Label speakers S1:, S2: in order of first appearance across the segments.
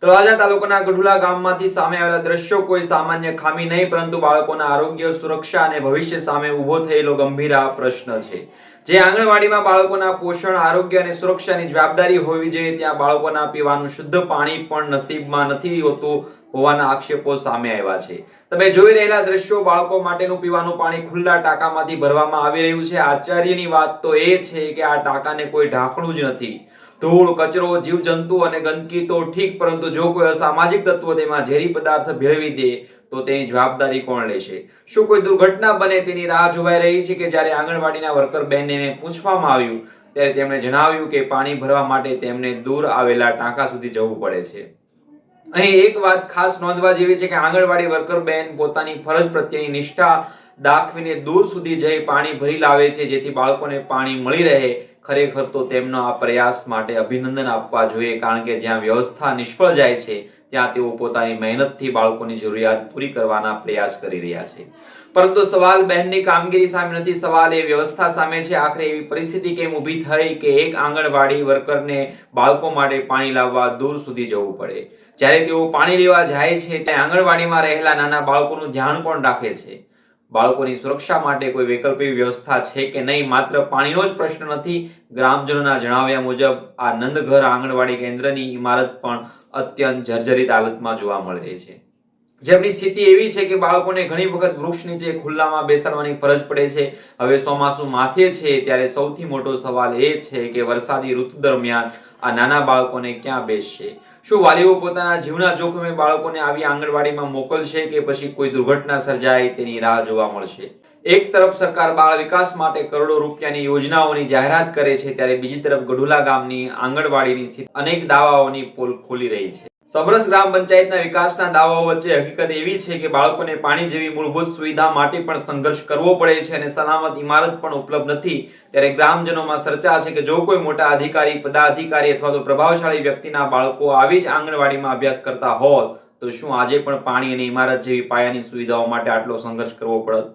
S1: તળાજા તાલુકાના ગઢુલા ગામમાંથી સામે આવેલા દ્રશ્યો કોઈ સામાન્ય ખામી નહીં, પરંતુ બાળકોના આરોગ્ય, સુરક્ષા અને ભવિષ્ય સામે ઊભો થયેલો ગંભીર પ્રશ્ન છે। જે આંગણવાડીમાં બાળકોના પોષણ, આરોગ્ય અને સુરક્ષાની જવાબદારી હોવી જોઈએ, ત્યાં બાળકોના પીવાનું શુદ્ધ પાણી પણ નસીબમાં નથી હોતું હોવાના આક્ષેપો સામે આવ્યા છે। તમે જોઈ રહેલા દ્રશ્યો બાળકો માટેનું પીવાનું પાણી ખુલ્લા ટાંકામાંથી ભરવામાં આવી રહ્યું છે। આશ્ચર્યની વાત તો એ છે કે આ ટાંકાને કોઈ ઢાંકણું જ નથી। ધૂળ, કચરો, જીવજંતુ અને ગંદકી તો ઠીક, પરંતુ જો કોઈ અસામાજિક તત્વો તેમાં ઝેરી પદાર્થ ભેળવી દે તો તેની જવાબદારી કોણ લેશે? શું કોઈ દુર્ઘટના બને તેની રાહ જોવાઈ રહી છે કે જ્યારે આંગણવાડીના વર્કર બહેનને પૂછવામાં આવ્યું ત્યારે તેમણે જણાવ્યું કે પાણી ભરવા માટે તેમને દૂર આવેલા ટાંકા સુધી જવું પડે છે। અહીં એક વાત ખાસ નોંધવા જેવી છે કે આંગણવાડી વર્કર બહેન પોતાની ફરજ પ્રત્યેની નિષ્ઠા દાખવીને દૂર સુધી જઈ પાણી ભરી લાવે છે, જેથી બાળકોને પાણી મળી રહે। ખરેખર તો તેમનો આ પ્રયાસ માટે અભિનંદન આપવા જોઈએ, કારણ કે જ્યાં વ્યવસ્થા નિષ્ફળ જાય છે ત્યાં તેઓ પોતાની મહેનતથી બાળકોની જરૂરિયાત પૂરી કરવાના પ્રયાસ કરી રહ્યા છે। પરંતુ સવાલ બહેનની કામગીરી સામે નથી, સવાલ એ વ્યવસ્થા સામે છે। આખરે એવી પરિસ્થિતિ કેમ ઊભી થઈ કે એક આંગણવાડી વર્કરને બાળકો માટે પાણી લાવવા દૂર સુધી જવું પડે? જ્યારે તેઓ પાણી લેવા જાય છે ત્યાં આંગણવાડીમાં રહેલા નાના બાળકોનું ધ્યાન કોણ રાખે છે? બાળકોની સુરક્ષા માટે કોઈ વૈકલ્પિક વ્યવસ્થા છે કે નહીં? માત્ર પાણીનો જ પ્રશ્ન નથી। ગ્રામજનોના જણાવ્યા મુજબ આ નંદઘર આંગણવાડી કેન્દ્રની ઇમારત પણ અત્યંત જર્જરિત હાલતમાં જોવા મળી રહી છે, જેમની સ્થિતિ એવી છે કે બાળકોને ઘણી વખત વૃક્ષ નીચે ખુલ્લામાં બેસાડવાની ફરજ પડે છે। હવે ચોમાસું માથે છે ત્યારે સૌથી મોટો સવાલ એ છે કે વરસાદી ઋતુ દરમિયાન આ નાના બાળકોને ક્યાં બેસશે? શું વાલીઓ પોતાના જીવના જોખમે બાળકોને આવી આંગણવાડીમાં મોકલશે કે પછી કોઈ દુર્ઘટના સર્જાય તેની રાહ જોવા મળશે? એક તરફ સરકાર બાળ વિકાસ માટે કરોડો રૂપિયાની યોજનાઓની જાહેરાત કરે છે, ત્યારે બીજી તરફ ગઢુલા ગામની આંગણવાડીની સ્થિતિ અનેક દાવાઓની પોલ ખોલી રહી છે। સમરસ ગ્રામ પંચાયતના વિકાસના દાવાઓ વચ્ચે હકીકત એવી છે કે બાળકોને પાણી જેવી મૂળભૂત સુવિધા માટે પણ સંઘર્ષ કરવો પડે છે અને સલામત ઇમારત પણ ઉપલબ્ધ નથી। ત્યારે ગ્રામજનોમાં ચર્ચા છે કે જો કોઈ મોટા અધિકારી, પદાધિકારી અથવા તો પ્રભાવશાળી વ્યક્તિના બાળકો આવી જ આંગણવાડીમાં અભ્યાસ કરતા હોત તો શું આજે પણ પાણી અને ઇમારત જેવી પાયાની સુવિધાઓ માટે આટલો સંઘર્ષ કરવો પડત?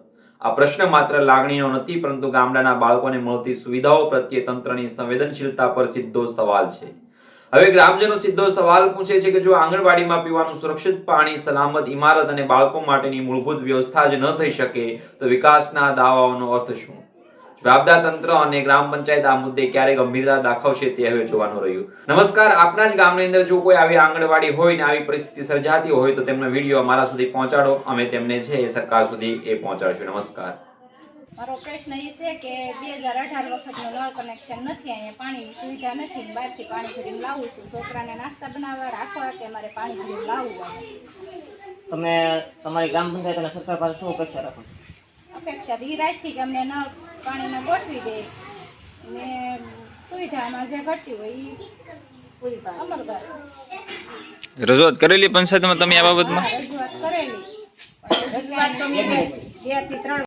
S1: આ પ્રશ્ન માત્ર લાગણીનો નથી, પરંતુ ગામડાના બાળકોને મળતી સુવિધાઓ પ્રત્યે તંત્રની સંવેદનશીલતા પર સીધો સવાલ છે। હવે ગ્રામજનો સીધો સવાલ પૂછે છે કે જો આંગણવાડીમાં પીવાનું સુરક્ષિત પાણી, સલામત ઇમારત અને બાળકો માટેની મૂળભૂત વ્યવસ્થા જ ન થઈ શકે તો વિકાસના દાવાઓનો અર્થ શું? જવાબદાર તંત્ર અને ગ્રામ પંચાયત આ મુદ્દે ક્યારે ગંભીરતા દાખવશે તે હવે જોવાનું રહ્યું। નમસ્કાર, આપના જ ગામની અંદર જો કોઈ આવી આંગણવાડી હોય ને આવી પરિસ્થિતિ સર્જાતી હોય તો તેમનો વિડીયો અમારા સુધી પહોંચાડો, અમે તેમને છે એ સરકાર સુધી એ પહોંચાડશું। નમસ્કાર।
S2: મારો પ્રશ્ન એ છે કે 2018 વખતનું નળ કનેક્શન નથી, અહીંયા પાણીની સુવિધા નથી, બહારથી પાણી ભરીને લાવું છું। છોકરાને નાસ્તા બનાવવા રાખવા કે મારે પાણી ભરીને લાવવું।
S3: તમે તમારી ગ્રામ પંચાયત અને સરકાર પાસે શું અપેક્ષા રાખો?
S2: અપેક્ષા એ રાખી કે અમને નળ પાણીને ગોઠવી દે ને સુવિધામાં જે ઘટતી હોય એ પૂરી પાડે। અમરદાર
S4: રજૂઆત કરેલી પંચાયતમાં તમે આ બાબતમાં?
S2: રજૂઆત કરેલી, રજૂઆત તો 2 થી 3